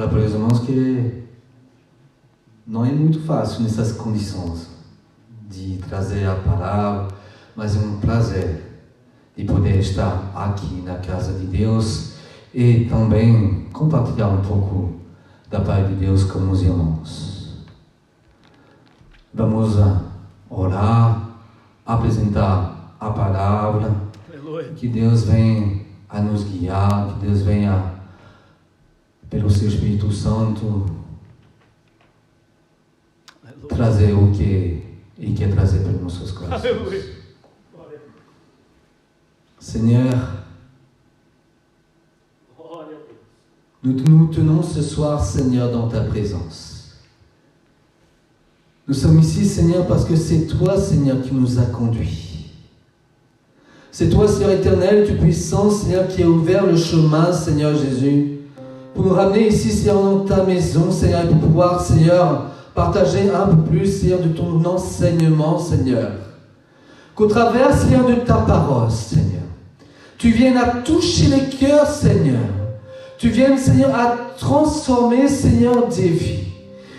por irmãos que não é muito fácil nessas condições de trazer a palavra, mas é um prazer de poder estar aqui na casa de Deus e também compartilhar um pouco da paz de Deus com os irmãos. Vamos orar, apresentar a palavra, que Deus venha a nos guiar, que Deus venha, pelo seu Espírito Santo, trazer o que Ele quer trazer para os nossos corações. Seigneur, nous nous tenons ce soir, Seigneur, dans ta présence. Nous sommes ici, Seigneur, parce que c'est toi, Seigneur, qui nous a conduits. C'est toi, Seigneur éternel, tu puissant, Seigneur, qui a ouvert le chemin, Seigneur Jésus, pour nous ramener ici, Seigneur, dans ta maison, Seigneur, pour pouvoir, Seigneur, partager un peu plus, Seigneur, de ton enseignement, Seigneur. Qu'au travers, Seigneur, de ta parole, Seigneur, tu viennes à toucher les cœurs, Seigneur. Tu viennes, Seigneur, à transformer, Seigneur, des vies.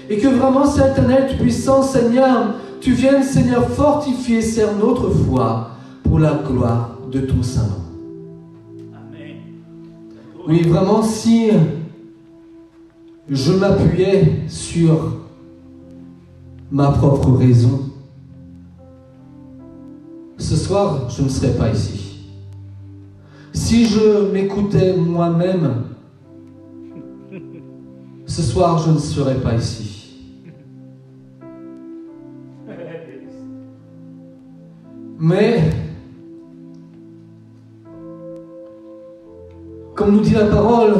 Et que vraiment, Seigneur éternel, tu puissant, Seigneur, tu viennes, Seigneur, fortifier, Seigneur, notre foi pour la gloire de ton Saint-Nom. Amen. Oui, vraiment, si je m'appuyais sur ma propre raison, ce soir, je ne serais pas ici. Si je m'écoutais moi-même, ce soir, je ne serais pas ici. Mais, comme nous dit la parole,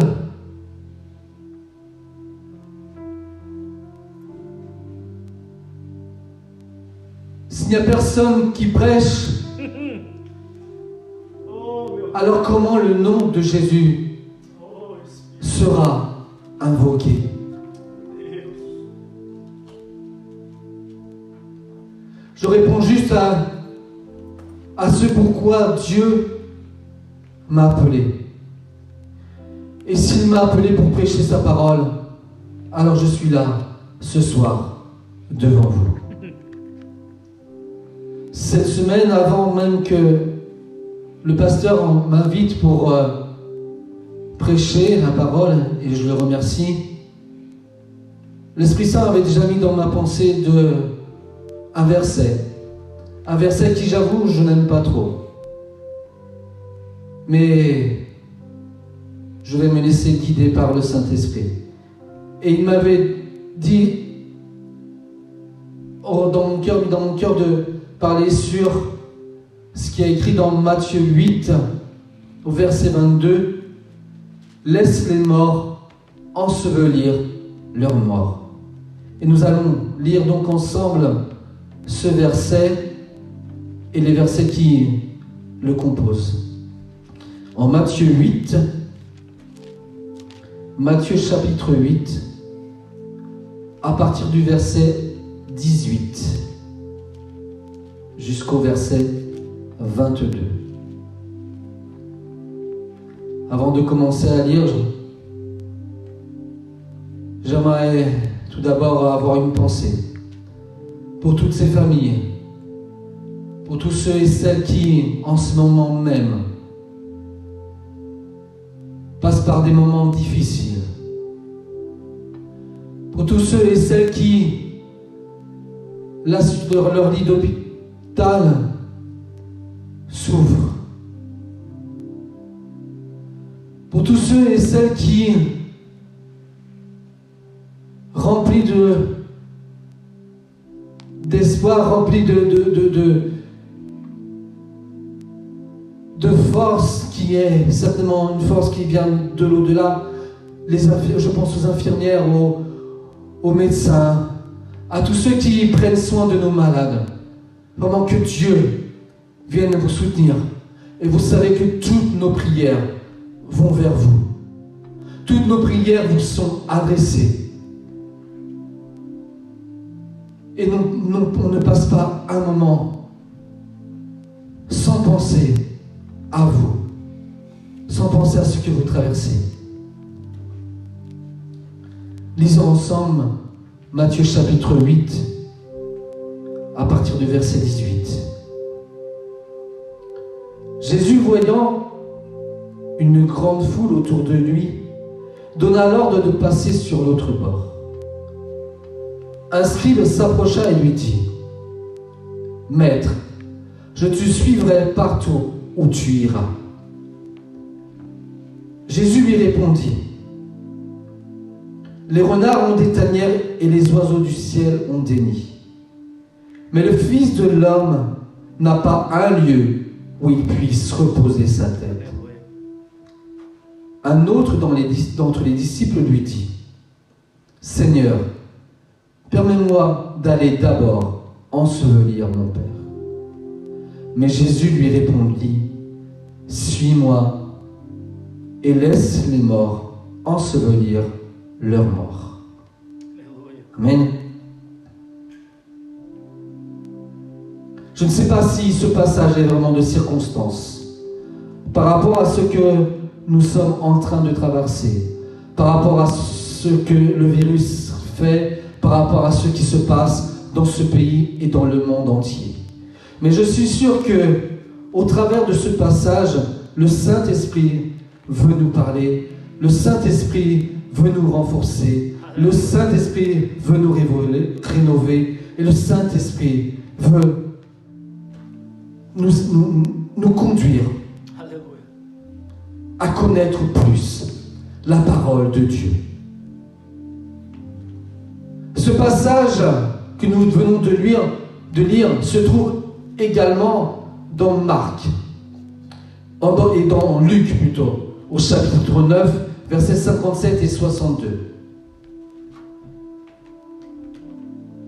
s'il n'y a personne qui prêche, alors comment le nom de Jésus sera invoqué? Je réponds juste à ce pourquoi Dieu m'a appelé. Et s'il m'a appelé pour prêcher sa parole, alors je suis là ce soir devant vous. Cette semaine, avant même que le pasteur m'invite pour prêcher la parole, et je le remercie, l'Esprit Saint avait déjà mis dans ma pensée un verset qui, j'avoue, je n'aime pas trop. Mais je vais me laisser guider par le Saint-Esprit. Et il m'avait dit, dans mon cœur de parler sur ce qui est écrit dans Matthieu 8, au verset 22, « Laisse les morts ensevelir leurs morts. » Et nous allons lire donc ensemble ce verset et les versets qui le composent. En Matthieu 8, Matthieu chapitre 8, à partir du verset 18 jusqu'au verset 22. Avant de commencer à lire, j'aimerais tout d'abord avoir une pensée pour toutes ces familles, pour tous ceux et celles qui, en ce moment même, passent par des moments difficiles, pour tous ceux et celles qui, là sur leur lit d'hôpital, souffrent, pour tous ceux et celles qui, remplis d'espoir, remplis de force, qui est certainement une force qui vient de l'au-delà. Je pense aux infirmières, aux médecins, à tous ceux qui prennent soin de nos malades. Vraiment que Dieu vienne vous soutenir. Et vous savez que toutes nos prières vont vers vous. Toutes nos prières vous sont adressées. Et on ne passe pas un moment sans penser à vous, sans penser à ce que vous traversez. Lisons ensemble Matthieu chapitre 8, à partir du verset 18. Jésus, voyant une grande foule autour de lui, donna l'ordre de passer sur l'autre bord. Un scribe s'approcha et lui dit : « Maître, je te suivrai partout où tu iras. » Jésus lui répondit : « Les renards ont des tanières et les oiseaux du ciel ont des nids. Mais le Fils de l'homme n'a pas un lieu où il puisse reposer sa tête. » Un autre d'entre les disciples lui dit : « Seigneur, permets-moi d'aller d'abord ensevelir mon Père. » Mais Jésus lui répondit : « Suis-moi et laisse les morts ensevelir leurs morts. » Amen. Je ne sais pas si ce passage est vraiment de circonstance par rapport à ce que nous sommes en train de traverser, par rapport à ce que le virus fait, par rapport à ce qui se passe dans ce pays et dans le monde entier. Mais je suis sûr que, au travers de ce passage, le Saint-Esprit veut nous parler, le Saint-Esprit veut nous renforcer, le Saint-Esprit veut nous rénover, et le Saint-Esprit veut nous conduire à connaître plus la parole de Dieu. Ce passage que nous venons de lire se trouve également dans Marc, et dans Luc plutôt, au chapitre 9, versets 57 et 62.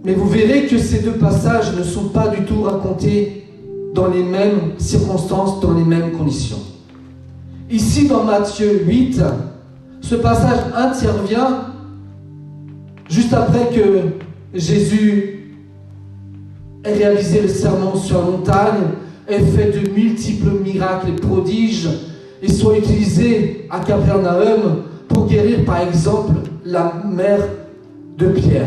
Mais vous verrez que ces deux passages ne sont pas du tout racontés dans les mêmes circonstances, dans les mêmes conditions. Ici, dans Matthieu 8, ce passage intervient juste après que Jésus ait réalisé le sermon sur la montagne, ait fait de multiples miracles et prodiges, et soit utilisé à Capernaum pour guérir, par exemple, la mère de Pierre.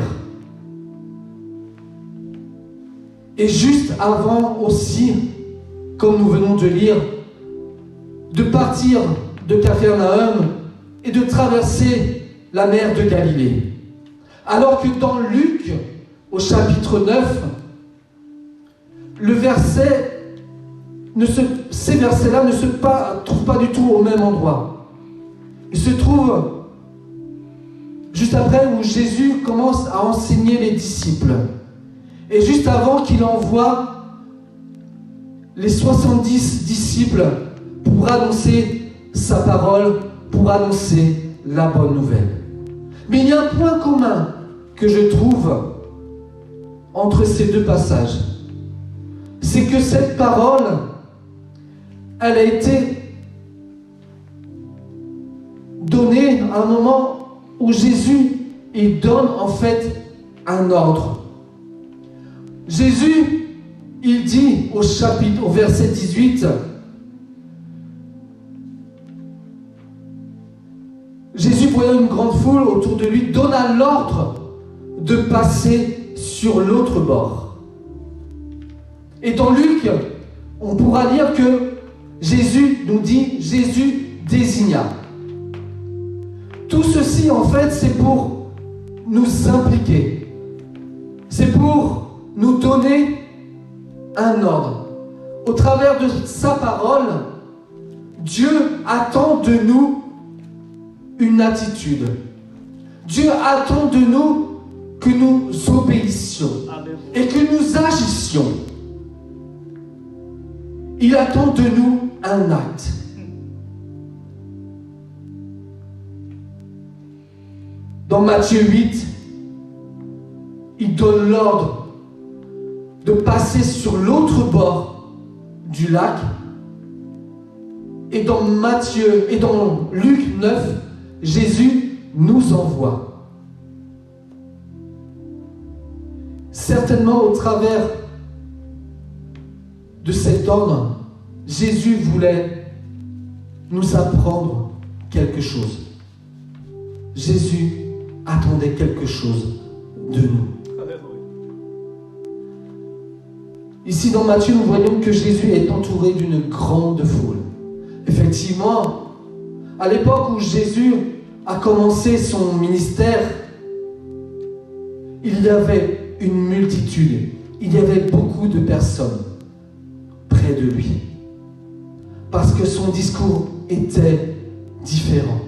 Et juste avant aussi, comme nous venons de lire, de partir de Capernaum et de traverser la mer de Galilée. Alors que dans Luc, au chapitre 9, ces versets-là ne se trouvent pas du tout au même endroit. Ils se trouvent juste après où Jésus commence à enseigner les disciples. Et juste avant qu'il envoie les 70 disciples pour annoncer sa parole, pour annoncer la bonne nouvelle. Mais il y a un point commun que je trouve entre ces deux passages. C'est que cette parole, elle a été donnée à un moment où Jésus, il donne en fait un ordre. Jésus, il dit au verset 18, Jésus, voyant une grande foule autour de lui, donna l'ordre de passer sur l'autre bord. Et dans Luc, on pourra lire que Jésus désigna. Tout ceci, en fait, c'est pour nous impliquer. C'est pour nous donner un ordre. Au travers de sa parole, Dieu attend de nous une attitude. Dieu attend de nous que nous obéissions et que nous agissions. Il attend de nous un acte. Dans Matthieu 8, il donne l'ordre de passer sur l'autre bord du lac. Et dans Luc 9, Jésus nous envoie. Certainement au travers de cet ordre, Jésus voulait nous apprendre quelque chose. Jésus attendait quelque chose de nous. Ici dans Matthieu, nous voyons que Jésus est entouré d'une grande foule. Effectivement, à l'époque où Jésus a commencé son ministère, il y avait une multitude, il y avait beaucoup de personnes près de lui. Parce que son discours était différent.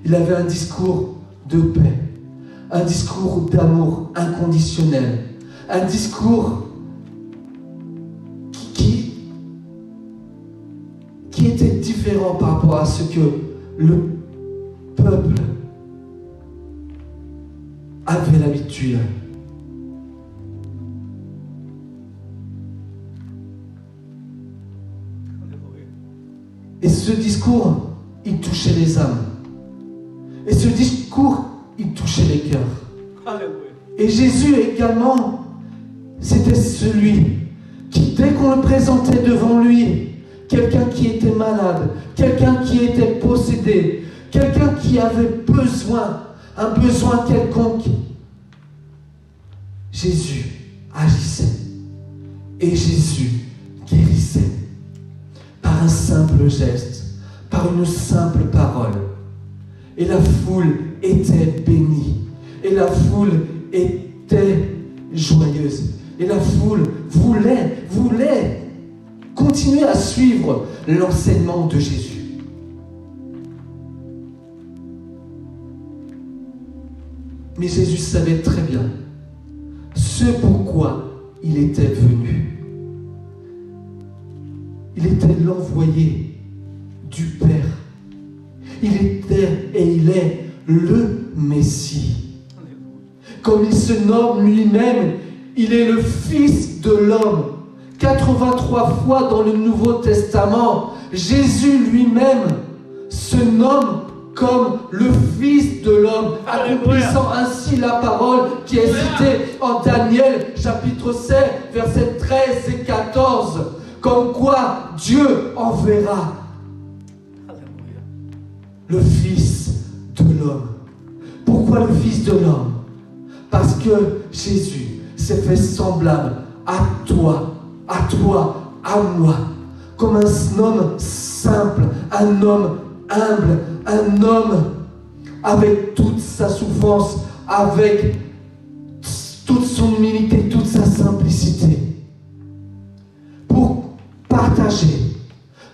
Il avait un discours de paix, un discours d'amour inconditionnel, un discours qui était différent par rapport à ce que le peuple avait l'habitude. Et ce discours, il touchait les âmes. Et ce discours, il touchait les cœurs. Alléluia. Et Jésus également, c'était celui qui, dès qu'on le présentait devant lui, quelqu'un qui était malade, quelqu'un qui était possédé, quelqu'un qui avait besoin, un besoin quelconque, Jésus agissait. Et Jésus guérissait. Par un simple geste, par une simple parole. Et la foule était bénie. Et la foule était joyeuse. Et la foule voulait continuer à suivre l'enseignement de Jésus. Mais Jésus savait très bien ce pourquoi il était venu. Il était l'envoyé du Père. Il était et il est le Messie. Comme il se nomme lui-même, il est le Fils de l'homme. 83 fois dans le Nouveau Testament, Jésus lui-même se nomme comme le Fils de l'homme, accomplissant ainsi la parole qui est citée en Daniel, chapitre 7, versets 13 et 14. Comme quoi Dieu enverra le Fils de l'homme. Pourquoi le Fils de l'homme? Parce que Jésus s'est fait semblable à toi, à moi, comme un homme simple, un homme humble, un homme avec toute sa souffrance, avec toute son humilité, toute sa simplicité. Pour partager,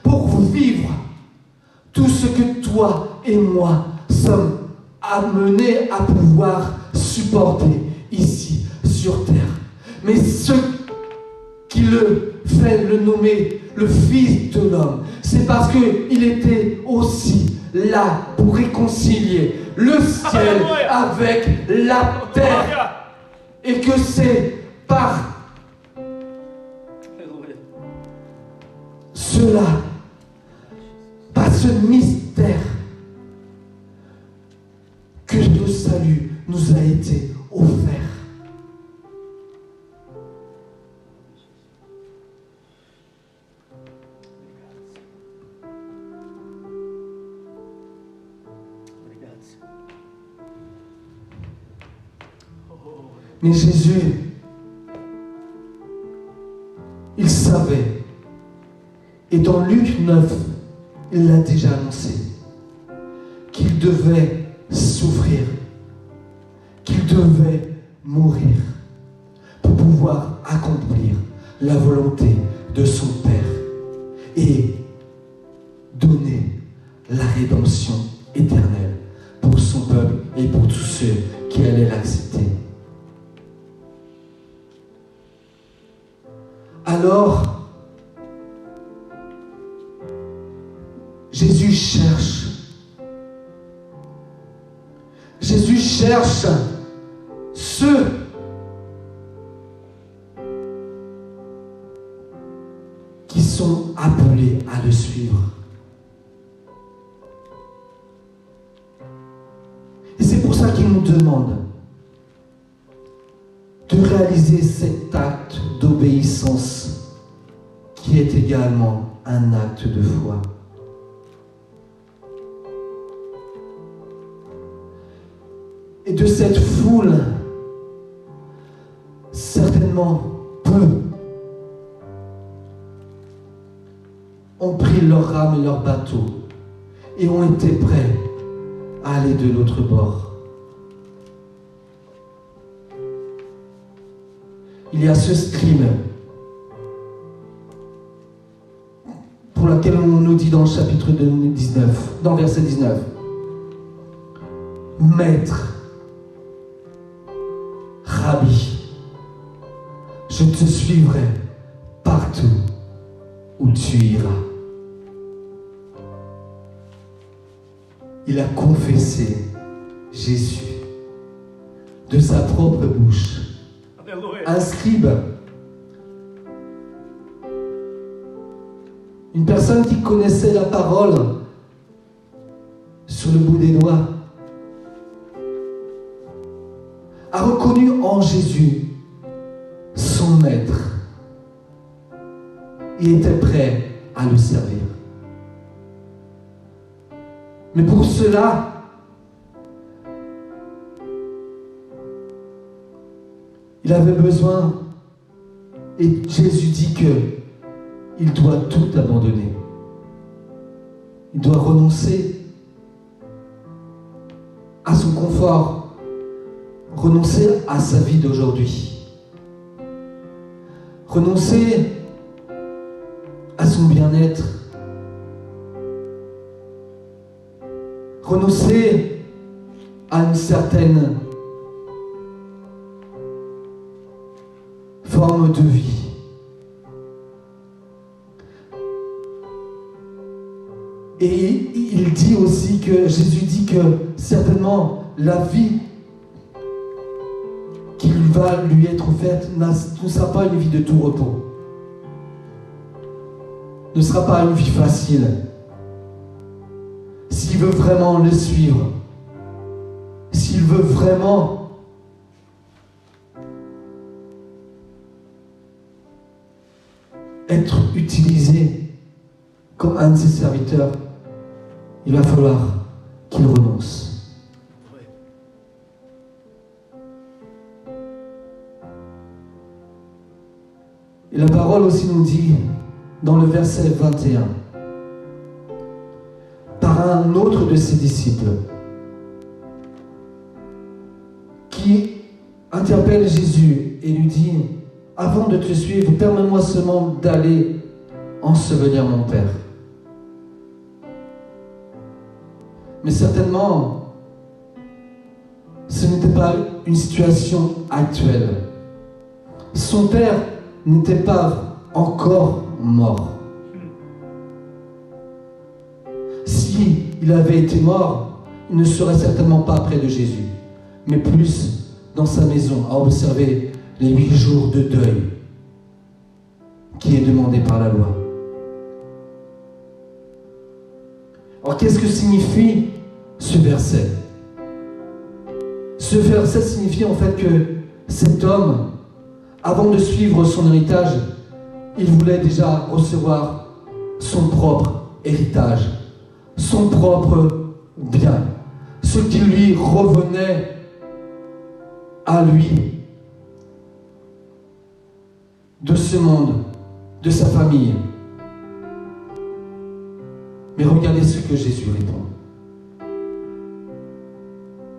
pour vivre tout ce que toi et moi sommes amenés à pouvoir supporter ici sur terre. Mais ce qui le fait le nommer le Fils de l'homme, c'est parce qu'il était aussi là pour réconcilier le ciel avec la terre. Et que c'est par cela, par ce mystère, que le salut nous a été offert. Mais Jésus, il savait, et dans Luc 9, il l'a déjà annoncé, qu'il devait souffrir, qu'il devait mourir pour pouvoir accomplir la volonté de son Père et donner la rédemption éternelle pour son peuple et pour tous ceux qui allaient l'accepter. Alors, Jésus cherche ceux qui sont appelés à le suivre. Et c'est pour ça qu'il nous demande de réaliser cet acte d'obéissance qui est également un acte de foi. Et de cette foule, certainement peu ont pris leur rame et leur bateau et ont été prêts à aller de l'autre bord. Il y a ce scribe pour lequel on nous dit dans le chapitre 19, dans le verset 19, Maître, Rabbi, je te suivrai partout où tu iras. Il a confessé Jésus de sa propre bouche. Un scribe, une personne qui connaissait la parole sur le bout des doigts, a reconnu en Jésus son maître. Il était prêt à le servir. Mais pour cela, il avait besoin, et Jésus dit qu'il doit tout abandonner. Il doit renoncer à son confort, renoncer à sa vie d'aujourd'hui, renoncer à son bien-être, renoncer à une certaine forme de vie. Et il dit aussi que Jésus dit que certainement la vie qui va lui être offerte ne sera pas une vie de tout repos, ne sera pas une vie facile. S'il veut vraiment le suivre, s'il veut vraiment être utilisé comme un de ses serviteurs, il va falloir qu'il renonce. Et la parole aussi nous dit, dans le verset 21, par un autre de ses disciples, qui interpelle Jésus et lui dit, avant de te suivre, permets-moi seulement d'aller ensevelir mon Père. Mais certainement, ce n'était pas une situation actuelle. Son Père n'était pas encore mort. Si il avait été mort, il ne serait certainement pas près de Jésus, mais plus dans sa maison à observer les 8 jours de deuil qui est demandé par la loi. Alors qu'est-ce que signifie ce verset? Ce verset signifie en fait que cet homme, avant de suivre son héritage, il voulait déjà recevoir son propre héritage, son propre bien, ce qui lui revenait à lui, de ce monde, de sa famille. Mais regardez ce que Jésus répond.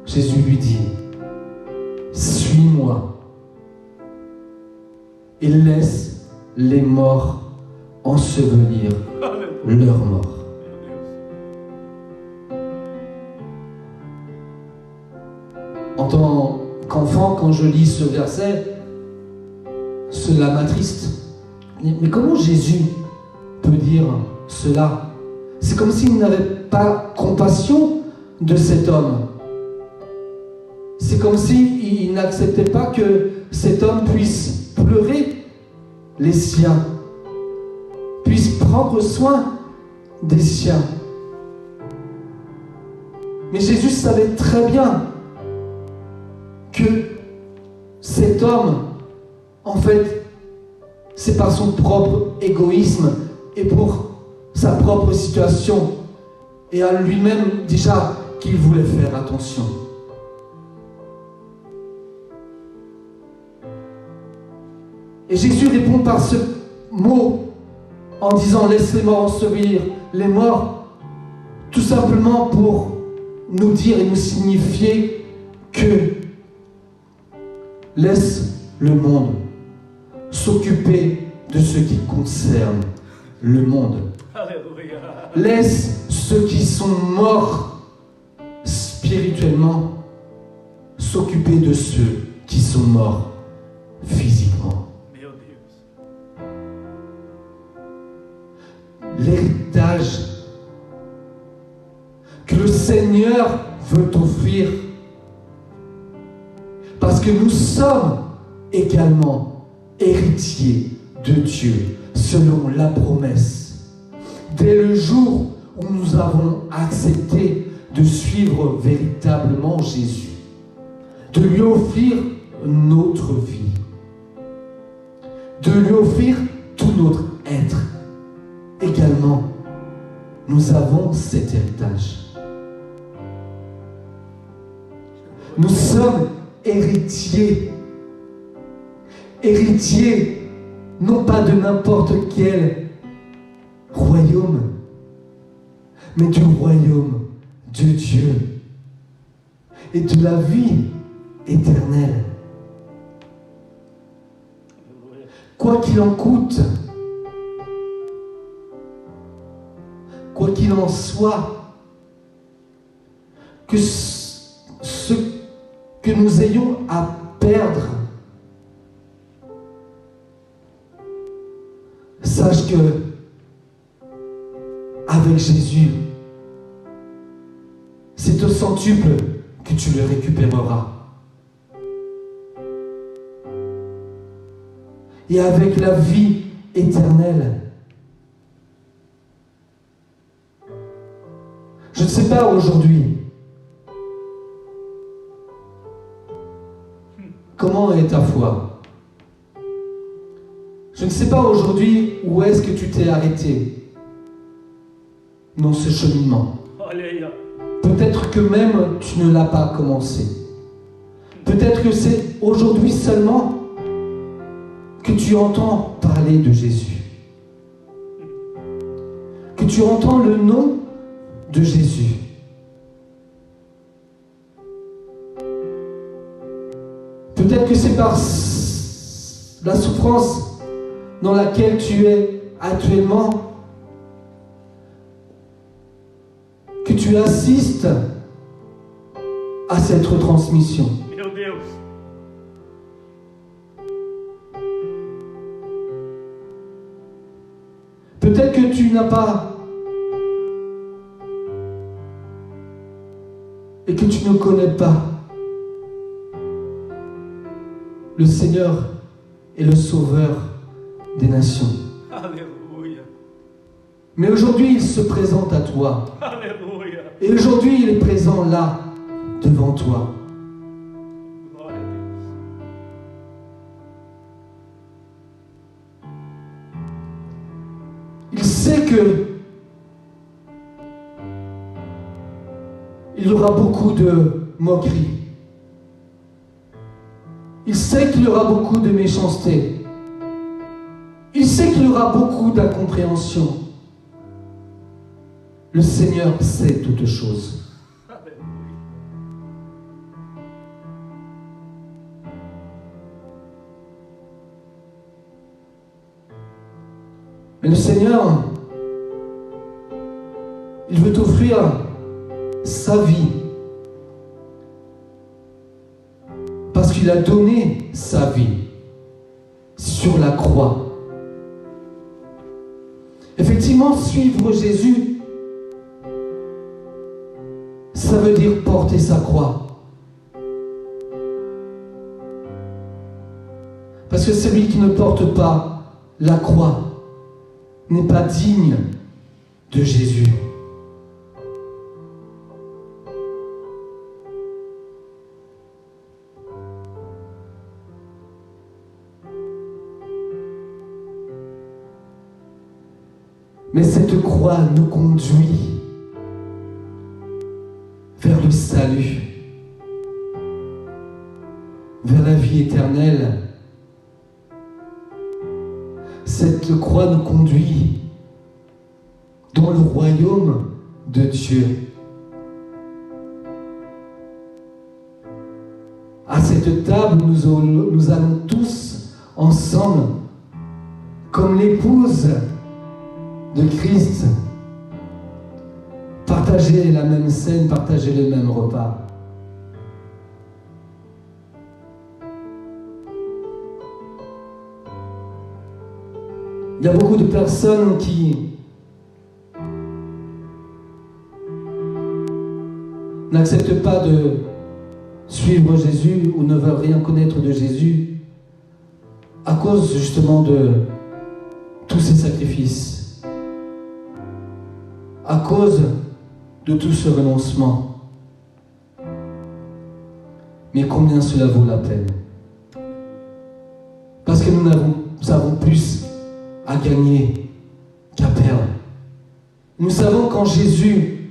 Jésus lui dit, suis-moi et laisse les morts ensevelir leurs morts. En tant qu'enfant, quand je lis ce verset, cela m'attriste. Mais comment Jésus peut dire cela? C'est comme s'il n'avait pas compassion de cet homme. C'est comme s'il n'acceptait pas que cet homme puisse pleurer les siens, puisse prendre soin des siens. Mais Jésus savait très bien que cet homme, en fait, c'est par son propre égoïsme et pour sa propre situation et à lui-même déjà qu'il voulait faire attention. Et Jésus répond par ce mot en disant « Laisse les morts ensevelir les morts », tout simplement pour nous dire et nous signifier que laisse le monde s'occuper de ce qui concerne le monde. Alléluia. Laisse ceux qui sont morts spirituellement s'occuper de ceux qui sont morts physiquement. Meu Deus. L'héritage que le Seigneur veut t'offrir, parce que nous sommes également héritiers de Dieu selon la promesse. Dès le jour où nous avons accepté de suivre véritablement Jésus, de lui offrir notre vie, de lui offrir tout notre être, également, nous avons cet héritage. Nous sommes héritiers. Héritiers, non pas de n'importe quel royaume, mais du royaume de Dieu et de la vie éternelle. Quoi qu'il en coûte, quoi qu'il en soit, que ce que nous ayons à perdre, sache que avec Jésus, c'est au centuple que tu le récupéreras. Et avec la vie éternelle, je ne sais pas aujourd'hui comment est ta foi. Je ne sais pas aujourd'hui où est-ce que tu t'es arrêté dans ce cheminement. Alléluia. Peut-être que même tu ne l'as pas commencé. Peut-être que c'est aujourd'hui seulement que tu entends parler de Jésus. Que tu entends le nom de Jésus. Peut-être que c'est par la souffrance dans laquelle tu es actuellement que tu assistes à cette retransmission. Meu Deus. Peut-être que tu n'as pas et que tu ne connais pas le Seigneur et le Sauveur des nations. Alléluia. Mais aujourd'hui, il se présente à toi. Alléluia. Et aujourd'hui, il est présent là, devant toi. Glória a Deus. Il sait que il y aura beaucoup de moqueries. Il sait qu'il y aura beaucoup de méchanceté. Il sait qu'il y aura beaucoup d'incompréhension. Le Seigneur sait toutes choses. Alléluia. Mais le Seigneur, il veut t'offrir sa vie. Parce qu'il a donné sa vie sur la croix. Effectivement, suivre Jésus, ça veut dire porter sa croix. Parce que celui qui ne porte pas la croix n'est pas digne de Jésus. Mais cette croix nous conduit vers le salut, vers la vie éternelle, cette croix nous conduit dans le royaume de Dieu. À cette table, nous allons tous ensemble, comme l'épouse de Christ, partager la même scène, partager le même repas. Il y a beaucoup de personnes qui n'acceptent pas de suivre Jésus ou ne veulent rien connaître de Jésus à cause justement de tous ces sacrifices, à cause de tout ce renoncement. Mais combien cela vaut la peine? Parce que nous avons plus à gagner qu'à perdre. Nous savons qu'en Jésus,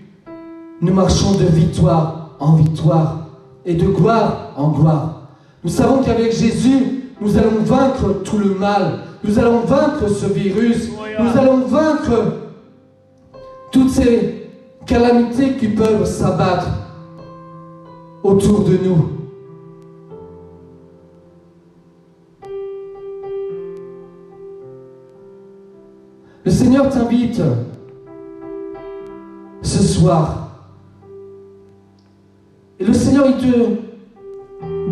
nous marchons de victoire en victoire et de gloire en gloire. Nous savons qu'avec Jésus, nous allons vaincre tout le mal. Nous allons vaincre ce virus. Nous allons vaincre toutes ces calamités qui peuvent s'abattre autour de nous. Le Seigneur t'invite ce soir. Et le Seigneur, il te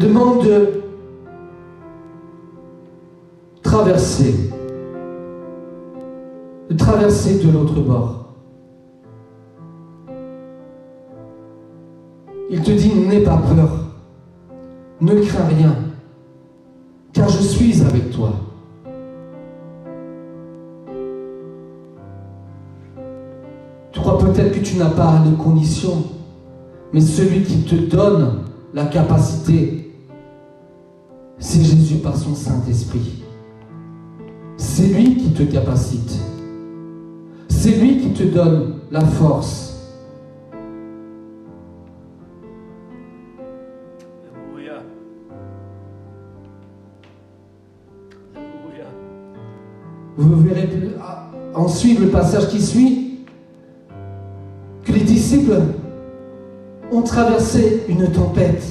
demande de traverser de l'autre bord. Il te dit, n'aie pas peur, ne crains rien, car je suis avec toi. Tu crois peut-être que tu n'as pas de conditions, mais celui qui te donne la capacité, c'est Jésus par son Saint-Esprit. C'est lui qui te capacite. C'est lui qui te donne la force. Alléluia. Alléluia. Vous verrez ensuite le passage qui suit, que les disciples ont traversé une tempête.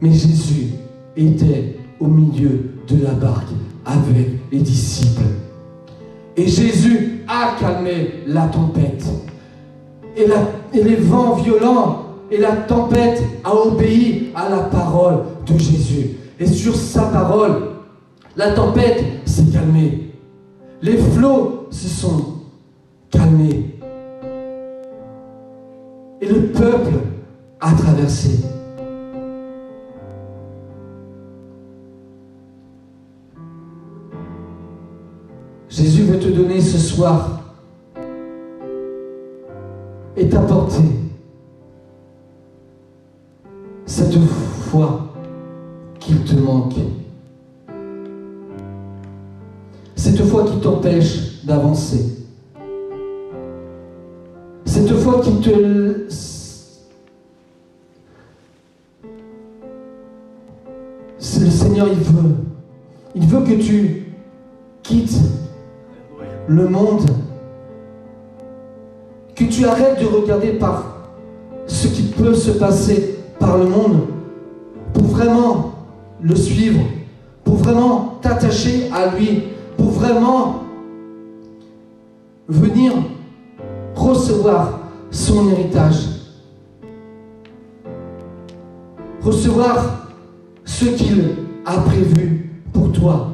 Mais Jésus était au milieu de la barque avec les disciples. Et Jésus a calmé la tempête. Et les vents violents et la tempête a obéi à la parole de Jésus. Et sur sa parole, la tempête s'est calmée. Les flots se sont calmés. Et le peuple a traversé. Jésus veut te donner ce soir et t'apporter cette foi qu'il te manque. Cette foi qui t'empêche d'avancer. Cette foi qui te... Le Seigneur, il veut que tu quittes le monde, que tu arrêtes de regarder par ce qui peut se passer par le monde pour vraiment le suivre, pour vraiment t'attacher à lui, pour vraiment venir recevoir son héritage, recevoir ce qu'il a prévu pour toi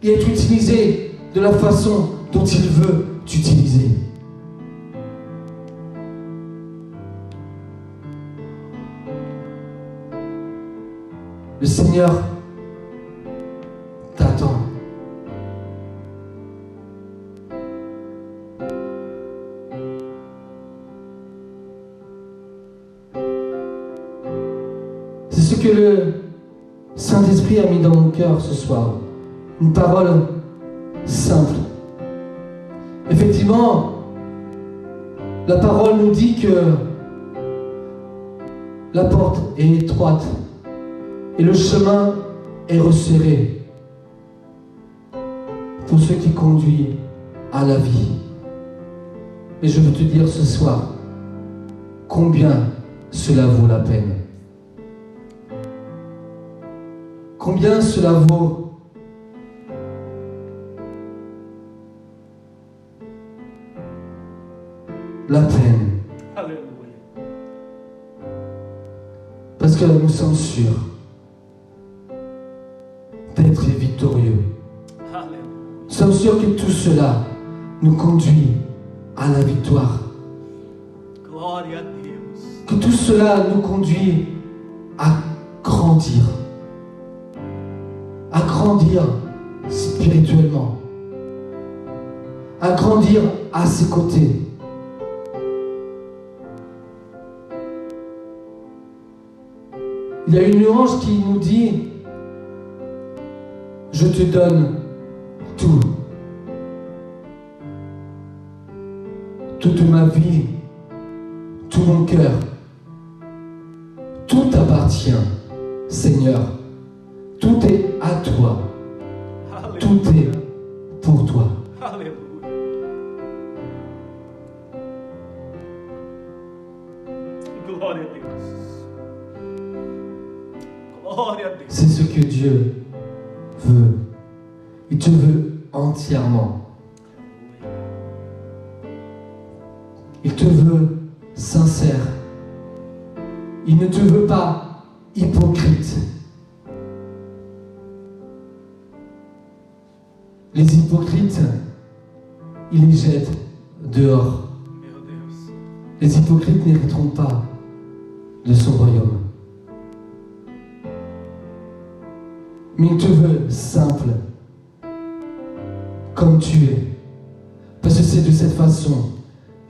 et être utilisé de la façon dont il veut t'utiliser. Le Seigneur t'attend. C'est ce que le Saint-Esprit a mis dans mon cœur ce soir. Une parole simple. Effectivement, la parole nous dit que la porte est étroite et le chemin est resserré pour ce qui conduit à la vie. Mais je veux te dire ce soir combien cela vaut la peine. Combien cela vaut la peine. Alléluia. Parce que nous sommes sûrs d'être victorieux. Alléluia. Nous sommes sûrs que tout cela nous conduit à la victoire. Glória a Deus. Que tout cela nous conduit à grandir. À grandir spirituellement. À grandir à ses côtés. Il y a une louange qui nous dit « Je te donne tout. Toute ma vie, tout mon cœur. Tout t'appartient, Seigneur. Tout est à toi. Alléluia. Tout est pour toi. Alléluia. Glória a Deus. Glória a Deus. C'est ce que Dieu veut. Il te veut entièrement. Il te veut sincère. Il ne te veut pas hypocrite. Les hypocrites, il les jette dehors. Meu Deus. Les hypocrites n'hériteront pas de son royaume. Mais il te veut simple, comme tu es. Parce que c'est de cette façon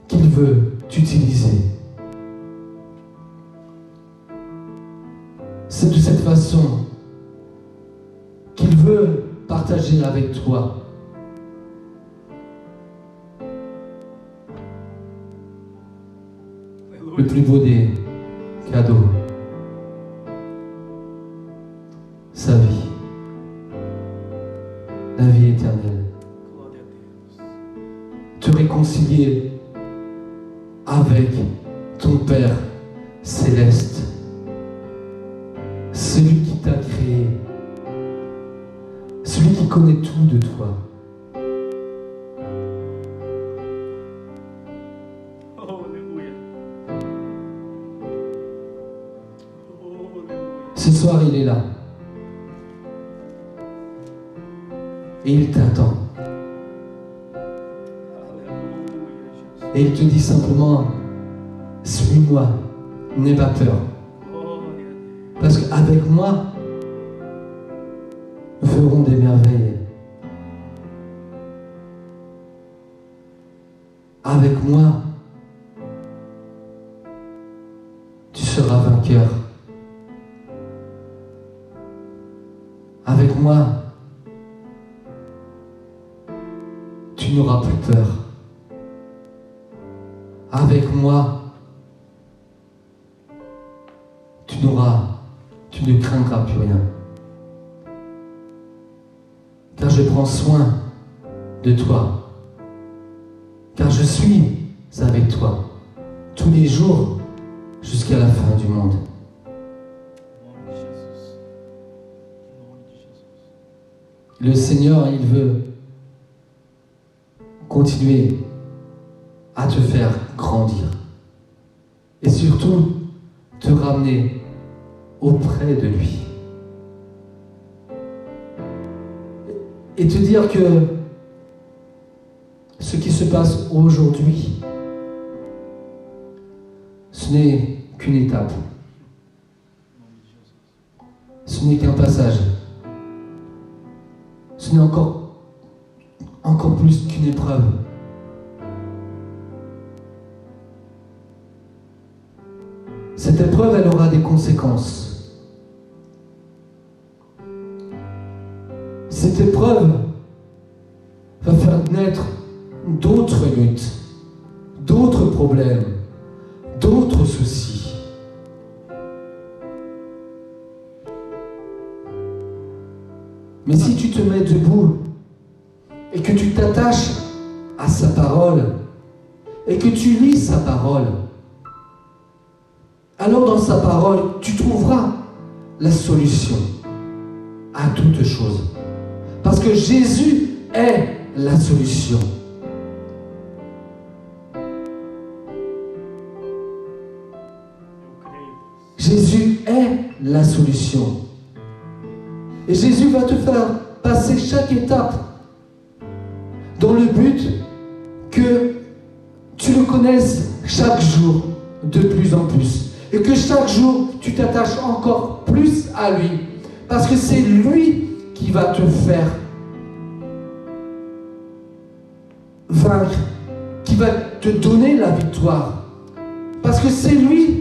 qu'il veut t'utiliser. C'est de cette façon qu'il veut partager avec toi. Le Alléluia. plus beau des cadeaux. Sa vie. La vie éternelle. Glória a Deus. Te réconcilier avec ton Père céleste. Celui qui t'a créé. Celui qui connaît tout de toi. Oh, alléluia. Oh, alléluia. Ce soir, il est là. Et il t'attend. Alléluia, Jésus. Et il te dit simplement, suis-moi, n'aie pas peur. Glória a Deus. Parce qu'avec moi, nous ferons des merveilles. Avec moi, tu seras vainqueur. Avec moi, tu n'auras plus peur. Avec moi, tu ne craindras plus rien. Car je prends soin de toi. Car je suis avec toi tous les jours jusqu'à la fin du monde. Em nome de Jesus. Em nome de Jesus. Le Seigneur, il veut continuer à te faire grandir. Et surtout, te ramener auprès de lui. Et te dire que ce qui se passe aujourd'hui, ce n'est qu'une étape. Em nome de Jesus. Ce n'est qu'un passage. Ce n'est encore plus qu'une épreuve. Cette épreuve, elle aura des conséquences. Cette épreuve va faire naître d'autres luttes, d'autres problèmes, d'autres soucis. Mais si tu te mets debout et que tu t'attaches à sa parole et que tu lis sa parole, alors dans sa parole, tu trouveras la solution à toutes choses. Parce que Jésus est la solution. Jésus est la solution. Et Jésus va te faire passer chaque étape dans le but que tu le connaisses chaque jour de plus en plus. Et que chaque jour, tu t'attaches encore plus à lui. Parce que c'est lui qui va te faire vaincre, qui va te donner la victoire. Parce que c'est lui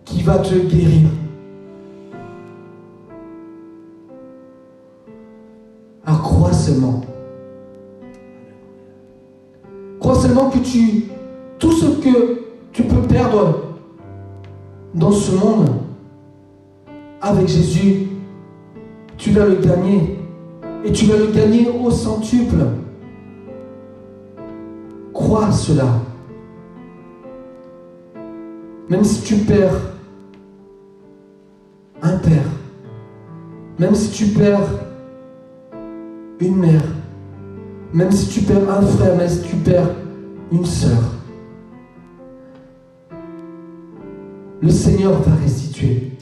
qui va te guérir. Alors crois seulement. Crois seulement que tout ce que tu peux perdre dans ce monde, avec Jésus, tu vas le gagner. Et tu vas le gagner au centuple. Crois cela. Même si tu perds un père, même si tu perds une mère, même si tu perds un frère, même si tu perds une sœur, le Seigneur va restituer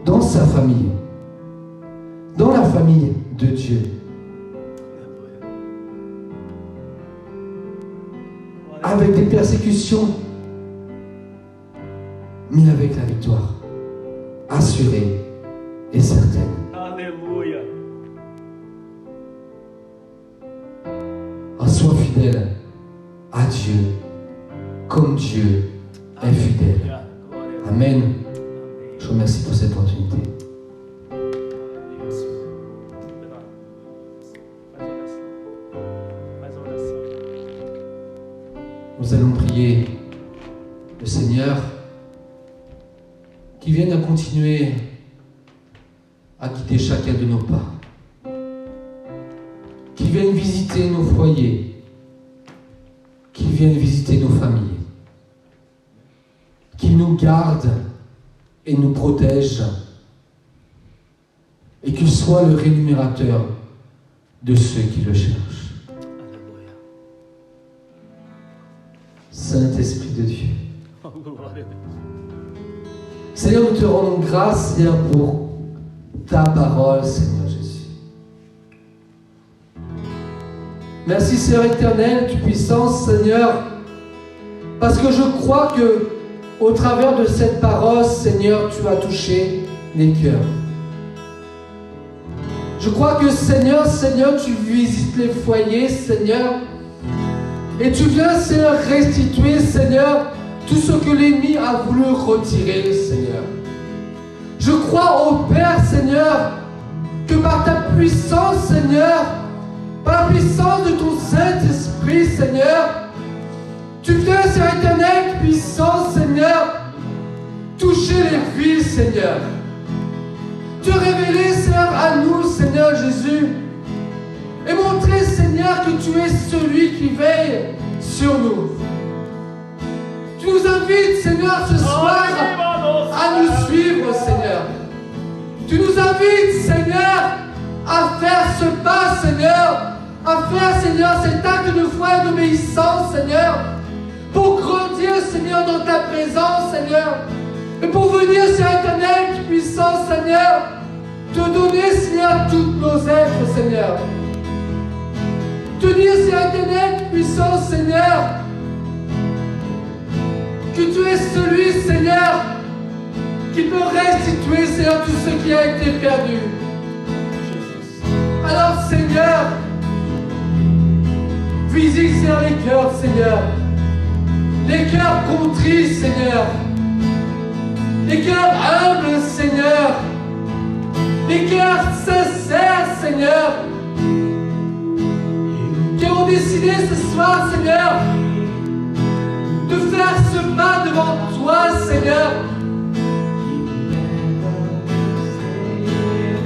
dans sa famille, dans la famille de Dieu. Avec des persécutions, mais avec la victoire assurée et certaine. Alléluia. Alors, sois fidèle à Dieu comme Dieu est fidèle. Amen. Je vous remercie pour cette opportunité. Nous allons prier le Seigneur qui vienne à continuer à guider chacun de nos pas, qui vienne visiter nos foyers, qui vienne visiter nos familles, qui nous garde et nous protège et qu'il soit le rémunérateur de ceux qui le cherchent. Saint-Esprit de Dieu. Seigneur, nous te rendons grâce, Seigneur, pour ta parole, Seigneur Jésus. Merci, Seigneur éternel, tu puissance, Seigneur, parce que je crois que au travers de cette parole, Seigneur, tu as touché les cœurs. Je crois que, Seigneur, tu visites les foyers, Seigneur, et tu viens, Seigneur, restituer, Seigneur, tout ce que l'ennemi a voulu retirer, Seigneur. Je crois au Père, Seigneur, que par ta puissance, Seigneur, par la puissance de ton Saint-Esprit, Seigneur, tu viens, Seigneur éternel, puissance, Seigneur, toucher les vies, Seigneur. Te révéler, Seigneur, à nous, Seigneur Jésus, et montrer, Seigneur, que tu es celui qui veille sur nous. Tu nous invites, Seigneur, ce soir à nous suivre, Seigneur. Tu nous invites, Seigneur, à faire ce pas, Seigneur, à faire, Seigneur, cet acte de foi et d'obéissance, Seigneur, pour grandir, Seigneur, dans ta présence, Seigneur, et pour venir, Seigneur éternel, puissant, Seigneur, te donner, Seigneur, toutes nos êtres, Seigneur. Te dire, Seigneur éternel, puissant, Seigneur, que tu es celui, Seigneur, qui peut restituer, Seigneur, tout ce qui a été perdu. Alors, Seigneur, visite, Seigneur, les cœurs, Seigneur. Les cœurs contrits, Seigneur. Les cœurs humbles, Seigneur. Les cœurs sincères, Seigneur. Qui ont décidé ce soir, Seigneur, de faire ce pas devant toi, Seigneur,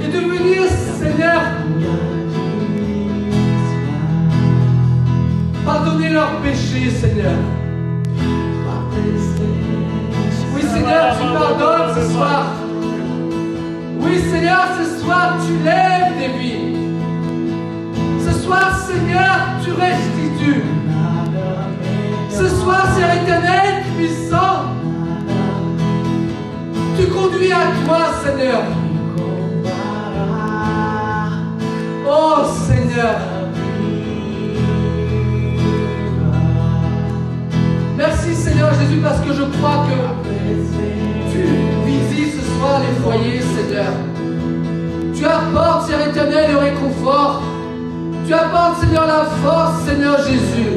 et de venir, Seigneur, pardonner leurs péchés, Seigneur. Oui, Seigneur, tu pardonnes ce soir. Oui, Seigneur, ce soir, tu lèves des vies. Ce soir, Seigneur, tu restitues. Ce soir, Seigneur éternel, puissant, tu conduis à toi, Seigneur. Oh, Seigneur. Merci, Seigneur Jésus, parce que je crois que tu visites ce soir les foyers, Seigneur. Tu apportes, Seigneur éternel, le réconfort. Tu apportes, Seigneur, la force, Seigneur Jésus,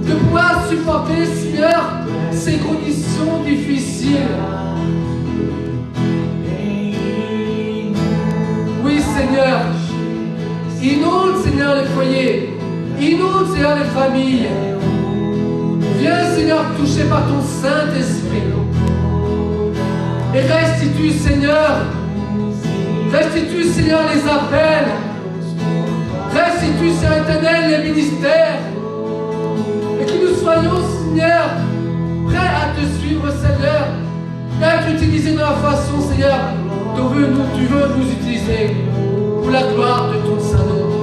de pouvoir supporter, Seigneur, ces conditions difficiles. Oui, Seigneur. Inonde, Seigneur, les foyers. Inonde, Seigneur, les familles. Viens, Seigneur, touché par ton Saint-Esprit. Et restitue, Seigneur. Restitue, Seigneur, les appels. Restitue, Seigneur éternel, les ministères. Et que nous soyons, Seigneur, prêts à te suivre, Seigneur. Et à t'utiliser de la façon, Seigneur, dont tu veux nous utiliser pour la gloire de ton Saint-Nom.